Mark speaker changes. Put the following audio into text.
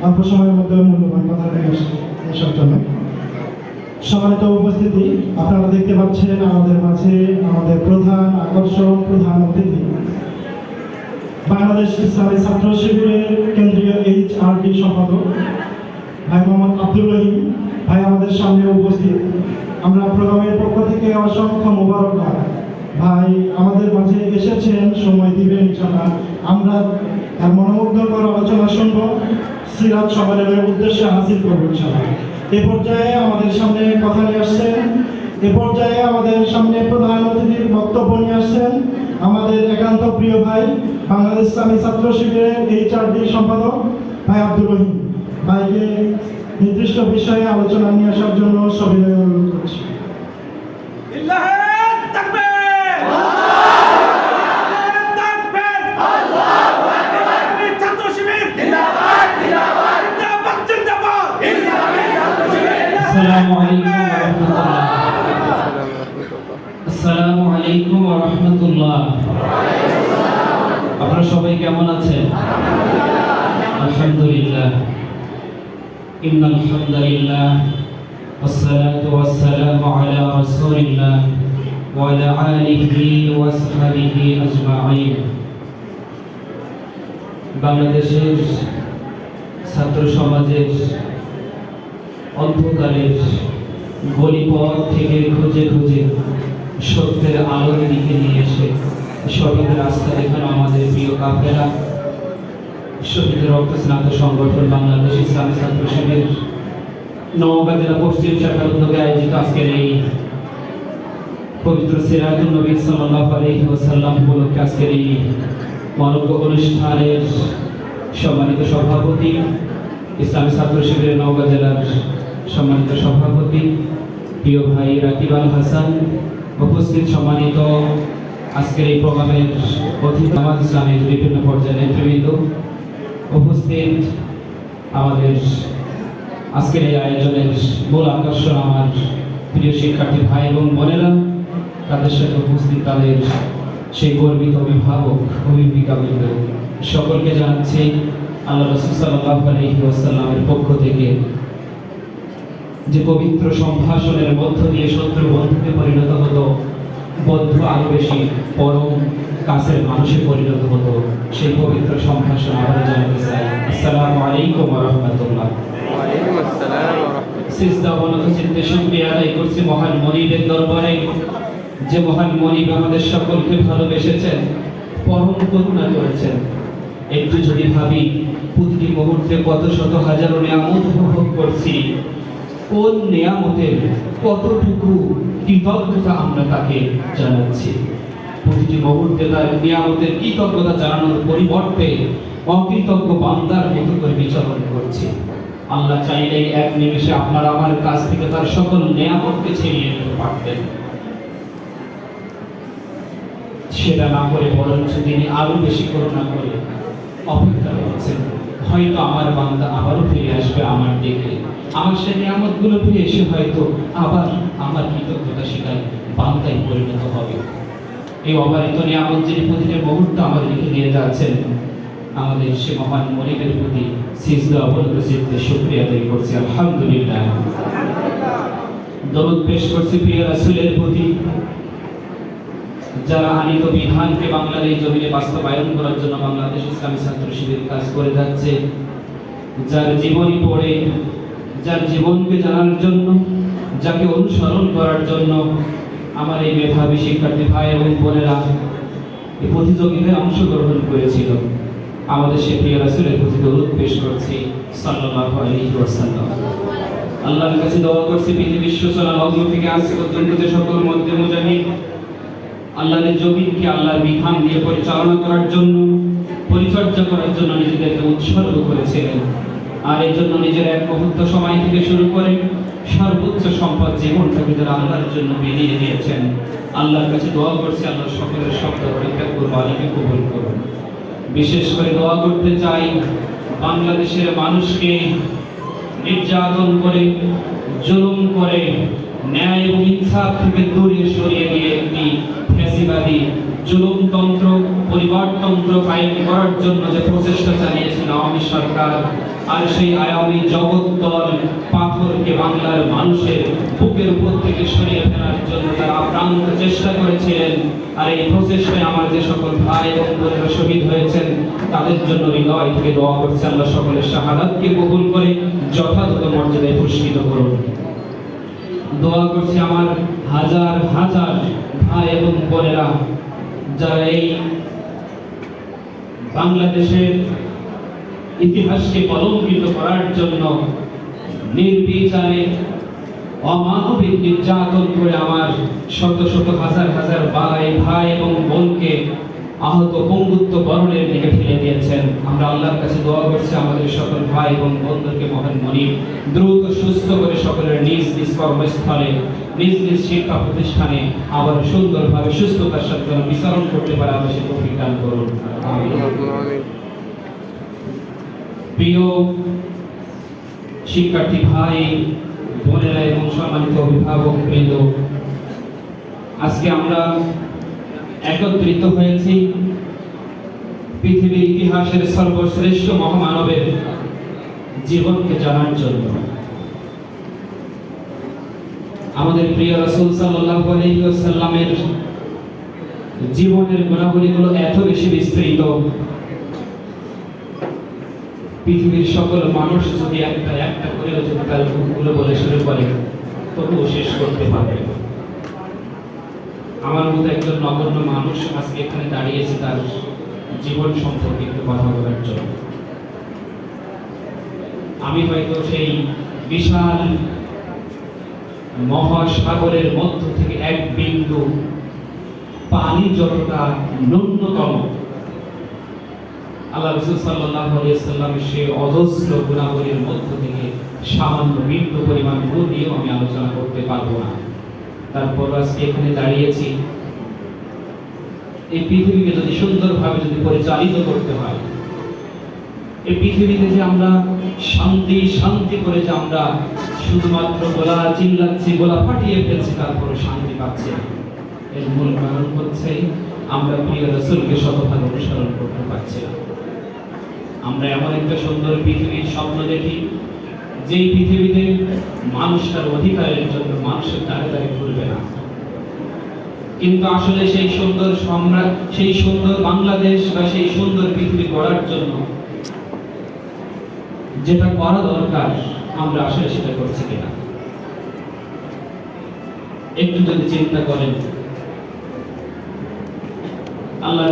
Speaker 1: অল্প সময়ের মধ্যে মূল্যবান কথা আসার জন্য। সম্মানিত উপস্থিতি, আপনারা দেখতে পাচ্ছেন আমাদের মাঝে আমাদের প্রধান আকর্ষণ, প্রধান অতিথি বাংলাদেশ ইসলামী ছাত্র শিবিরের কেন্দ্রীয় HRD সম্পাদক ভাই মোহাম্মদ আব্দুর রহিম ভাই আমাদের সামনে উপস্থিত। আমরা প্রোগ্রামের পক্ষ থেকে অসংখ্য মোবারকবাদ। ভাই আমাদের মাঝে এসেছেন, সময় দিবেন ইনশাআল্লাহ। আমরা তার মনোমুগ্ধকর আলোচনা শুনব, সিরাত সম্মেলনের উদ্দেশ্যে হাসিল করব ইনশাআল্লাহ। এ পর্যায়ে আমাদের সামনে কথা নিয়ে আসছেন, এ পর্যায়ে আমাদের সামনে প্রধান অতিথির বক্তব্য নিয়ে আসছেন আমাদের একান্ত প্রিয় ভাই বাংলাদেশ ইসলামী ছাত্র শিবিরের HRD সম্পাদক ভাই আব্দুর রহিম ভাইকে নির্দিষ্ট বিষয়ে আলোচনা নিয়ে আসার জন্য সবিনয় অনুরোধ করছি।
Speaker 2: আসসালামু আলাইকুম ওয়া রাহমাতুল্লাহ। আপনারা সবাই কেমন আছেন? আলহামদুলিল্লাহ। ইন্নাল হামদালিল্লাহ ওয়াসসালাতু ওয়াসসালামু আলা রাসূলিল্লাহ ওয়া আলা আলিহি ওয়া সাহবিহি আজমাইন। বাংলাদেশের ছাত্র সমাজের অন্ধকারের গলিপথ থেকে খুঁজে খুঁজে সত্যের আলোর দিকে নিয়ে এসে সঠিক রাস্তা দেখানো আমাদের প্রিয় কাফেরা শহীদ রক্তস্নাত সংগঠন বাংলাদেশ ইসলামী ছাত্র শিবির নওগাঁ জেলা পশ্চিম শাখার উদ্যোগে আয়োজিত আজকের এই পবিত্র সিরাতুন নবী সাল্লাল্লাহু আলাইহি ওয়াসাল্লাম উপলক্ষে আজকের এই মানব অনুষ্ঠানের সম্মানিত সভাপতি, ইসলামী ছাত্র শিবিরের নওগাঁ জেলার সম্মানিত সভাপতি প্রিয় ভাই রাকিব আল হাসান, উপস্থিত সম্মানিত আজকের এই প্রোগ্রামের অতিথি জামাত ইসলামের বিভিন্ন পর্যায়ের নেতৃবৃন্দ, উপস্থিত আমাদের আজকের এই আয়োজনের মূল আকর্ষণ আমার প্রিয় শিক্ষার্থী ভাই এবং বোনেরা, তাদের সাথে উপস্থিত তাদের সেই গর্বিত অভিভাবক অভিভাবিকাবৃন্দ, সকলকে জানাচ্ছি আল্লাহ রাসূল সাল্লাল্লাহু আলাইহি ওয়াসাল্লামের পক্ষ থেকে যে পবিত্র সম্ভাষণের মধ্য দিয়ে শত্রু বন্ধুতে পরিণত হতো, বন্ধু আরো বেশি পরম কাছের মানুষে পরিণত হতো, সেই পবিত্র সম্ভাষণ আমরা জানাতে চাই। আসসালামু আলাইকুম ওয়া রাহমাতুল্লাহ।
Speaker 3: ওয়া আলাইকুম আসসালাম ওয়া রাহমাতুল্লাহ।
Speaker 2: সিজদা অবনত চিত্তে শুকরিয়া আদায় করছি মহান মনিবের দরবারে, যে মহান মনিব আমাদের সকলকে ভালোবেসেছেন, পরম করুণা করেছেন। একটু যদি ভাবি প্রতিটি মুহূর্তে কত শত হাজারো নিয়ামত উপভোগ করছি, কোন নিয়ামতের কতটুকু কৃতজ্ঞতা আমরা তাকে জানাচ্ছি। প্রতিটি মুহূর্তে তার নিয়ামতের কৃতজ্ঞতা জানানোর পরিবর্তে অকৃতজ্ঞ বান্দার মতো করে বিচরণ করছি। আল্লাহ চাইলেই এক নিমেষে আপনার আমার কাছ থেকে তার সকল নিয়ামতকে ছিনিয়ে নিতে পারতেন, সেটা না করে বরঞ্চ তিনি আরো বেশি করুণা করে অপেক্ষা করছেন, হয়তো আমার বান্দা আবারও ফিরে আসবে আমার দিকে, আমার সেই নিয়ামতগুলো ফিরে এসে হয়তো আবার আমার কৃতজ্ঞতা স্বীকার বান্দায় পরিণত হবে। এই অবারিত নিয়ামত যিনি প্রতিটি মুহূর্তে আমাদেরকে দিয়ে যাচ্ছেন, আমাদের সে মহান মনিবের প্রতি সিজদা অবনত চিত্তে শুকরিয়া আদায় করছি। আলহামদুলিল্লাহ। দরুদ পেশ করছি প্রিয় রাসূলের প্রতি, যারা আনিত বিধানকে বাংলার এই জমিনে বাস্তবায়ন করার জন্য বাংলাদেশ ইসলামী ছাত্র শিবির কাজ করে যাচ্ছে, যার জীবনী পড়ে, যার জীবনকে জানার জন্য, যাকে অনুসরণ করার জন্য আমার এই মেধাবী শিক্ষার্থী ভাই এবং বোনেরা এই প্রতিযোগিতায় অংশগ্রহণ করেছিল, আমাদের সে প্রিয় রাসূলের প্রতি দরুদ পেশ করছি সাল্লাল্লাহু আলাইহি ওয়াসাল্লাম। আল্লাহর কাছে দোয়া করছি পৃথিবীর সূচনা লগ্ন থেকে আজ পর্যন্ত যে সকল মধ্যে মুজাহিদ আল্লাহর জমিনকে আল্লাহর বিধান দিয়ে পরিচালনা করার জন্য, পরিচর্যা করার জন্য নিজেদেরকে উৎসর্গ করেছিলেন, আর এই জন্য নিজের এক মুহূর্ত সময় থেকে শুরু করে সর্বোচ্চ সম্পদ জীবনটাকে যারা আল্লাহর জন্য বিলিয়ে দিয়েছেন, আল্লাহর কাছে দোয়া করছি আল্লাহ সকলের শব্দ পরীক্ষা কুরবানিকে কবুল করুন। বিশেষ করে দোয়া করতে চাই বাংলাদেশের মানুষকে নির্যাতন করে, জুলুম করে ন্যায় এবং ইনসাফ থেকে দূরে সরিয়ে দিয়ে একটি ফ্যাসিবাদী জুলুমতন্ত্র পরিবারতন্ত্র কায়েম করার জন্য যে প্রচেষ্টা চালিয়েছিল আওয়ামী সরকার, আর সেই আওয়ামী জগদ্দল পাথরকে বাংলার মানুষের বুকের উপর থেকে সরিয়ে ফেলার জন্য তারা আপ্রান্ত চেষ্টা করেছিলেন। আর এই প্রচেষ্টায় আমার যে সকল ভাই এবং বোনেরা শহীদ হয়েছেন তাদের জন্য হৃদয় থেকে দোয়া করছে, আল্লাহ সকলের শাহাদাতকে কবুল করে যথাযথ মর্যাদায় পুরস্কৃত করুন। দোয়া করছি আমার হাজার হাজার ভাই এবং বোনেরা যারা এই বাংলাদেশের ইতিহাসকে কলঙ্কিত করার জন্য নির্বিচারে অমানবিক নির্যাতন করে আমার শত শত হাজার হাজার ভাই এবং বোনকে আহত পঙ্গুত্ব বরণের দিকে ফেলে দিয়েছেন। আমরা আল্লাহর কাছে দোয়া করছি আমাদের সকল ভাই এবং বোনদেরকে মহান মনিব দ্রুত সুস্থ করে সকলের নিজ নিজ কর্মস্থলে নিজ নিজ শিক্ষা প্রতিষ্ঠানে আবার সুন্দরভাবে সুস্থতার সাথে যেন বিচরণ করতে পারে আমরা সে তৌফিক দান করুন। আমিন। প্রিয় শিক্ষার্থী ভাই বোনেরা এবং সম্মানিত অভিভাবক বৃন্দ, আজকে আমরা একত্রিত হয়েছি পৃথিবীর ইতিহাসের সর্বশ্রেষ্ঠ মহামানবের জীবনকে জানার জন্য। আমাদের প্রিয় রাসূল সাল্লাল্লাহু আলাইহি ওয়াসাল্লামের জীবনের গুণাবলীগুলো এত বেশি বিস্তৃত, পৃথিবীর সকল মানুষ যদি একটা একটা করে যদি তার গুণগুলো বলে শুরু করে তবুও শেষ করতে পারবে না। আমার মতো একজন নগণ্য মানুষ আজকে এখানে দাঁড়িয়েছে তার জীবন সম্পর্কে একটু কথা বলার জন্য। আমি হয়তো সেই বিশাল মহাসাগরের মধ্য থেকে এক বিন্দু পানি যতটা ন্যূনতম, আল্লাহ রাসূল সাল্লাল্লাহু আলাইহি ওয়াসাল্লামের সেই অজস্র গুণাবলীর মধ্য থেকে সামান্য বিন্দু পরিমাণ গুণ নিয়েও আমি আলোচনা করতে পারবো না। তারপর আজকে এখানে দাঁড়িয়েছি, এই পৃথিবীকে যদি সুন্দরভাবে যদি পরিচালিত করতে হয়, এই পৃথিবীতে যে আমরা শান্তি শান্তি করে যে আমরা শুধুমাত্র গোলা চিল্লাচ্ছি, গোলা ফাটিয়ে ফেলছি, তারপরে শান্তি পাচ্ছি না, এর মূল কারণ হচ্ছে আমরা প্রিয় রাসূলকে শতভাগ অনুসরণ করতে পারছি না। আমরা এমন একটা সুন্দর পৃথিবীর স্বপ্ন দেখি যেই পৃথিবীতে মানুষ তার অধিকারের জন্য মানুষের দ্বারে দ্বারে ঘুরবে না, কিন্তু আসলে সেই সুন্দর সম্রাট, সেই সুন্দর বাংলাদেশ বা সেই সুন্দর পৃথিবী গড়ার জন্য যেটা করা দরকার আমরা আসলে সেটা করছি কিনা একটু যদি চিন্তা করেন। আল্লাহ